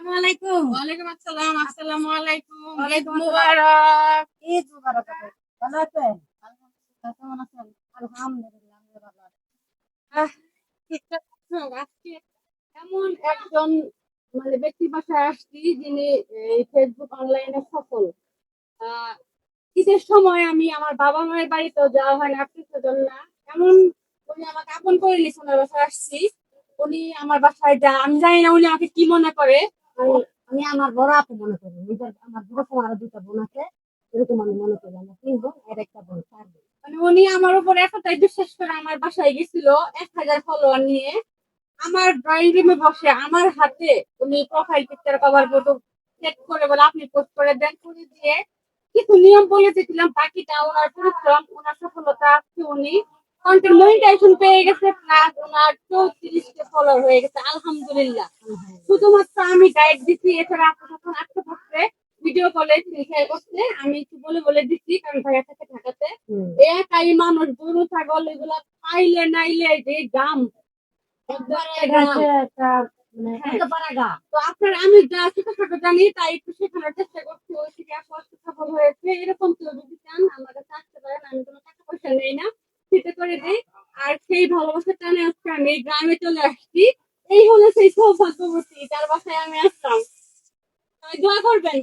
আসসালামু আলাইকুম। ওয়ালাইকুম আসসালাম। আসসালামু আলাইকুম। ঈদ ওয়ালাইকুম আসসালাম। মুবারক। ঈদ মুবারক আপু। ভালো আছেন? আলহামদুলিল্লাহ। কেমন আছেন? আলহামদুলিল্লাহ আমিও ভালো আছি। আহ, ঠিকঠাক আছো? আজকে এমন একজন ব্যক্তির বাসায় আসছি যিনি এই ফেসবুক অনলাইনে সফল। আহ, ঈদের সময় আমি আমার বাবা মায়ের বাড়িতেও যাওয়া হয় না, আত্মীয় স্বজন না। এমন উনি আমাকে আপন করে নিয়েছে, ওনার বাসায় আসছি। উনি আমার বাসায় আমি জানি না উনি আমাকে কি মনে করে। আমি আমি আমার বড় আপু মনে করি। আমার যেরকম আরো দুইটা বোন আছে, এরকম আমি মনে করি। আমরা 3 বোন, এর একটা বোন, 4 বোন। উনি আমার উপর এতটাই বিশ্বাস করে আমার বাসায় গেছিল 1,000 ফলোয়ার নিয়ে। আমার ড্রয়িং রুমে বসে আমার হাতে উনি profile picture cover photo set করে বলে আপনি পোস্ট করে দেন, করে দিয়ে কিছু নিয়ম বলে দিয়েছিলাম। বাকিটা ওনার পরিশ্রম, ওনার সফলতা। আজকে উনি কন্টেন্ট মনিটাইজেশন পেয়ে গেছে, প্লাস ওনার 34 কে ফলোয়ার হয়ে গেছে, আলহামদুলিল্লাহ। শুধুমাত্র আমি গাইড দিচ্ছি, এছাড়া আপনার তখন আসতে পারছে ভিডিও কলে শেয়ার করতে। আমি একটু বলে বলে দিচ্ছি, কারণ ঢাকা থেকে ঢাকাতে একাই মানুষ, গরু ছাগল এগুলা পাইলে নাইলে যে দাম, একবারে একবারে দাম। গাছে একটা হ্যাঁ, হতে পারে গা। তো আপনার আমি যা ছোটখাটো জানি তাই একটু শেখানোর চেষ্টা করছি। ওই থেকে আসলে সফল হয়েছে। এরকম কেউ যদি চান আমার কাছে আসতে পারেন, আমি কোনো টাকা পয়সা নেই না, ফ্রিতে করে দিই। আর সেই ভালোবাসার টানে আজকে আমি এই গ্রামে চলে আসছি। এই হলো সেই সৌভাগ্যবতী যার বাসায় আমি আসতাম। দোয়া করবেন।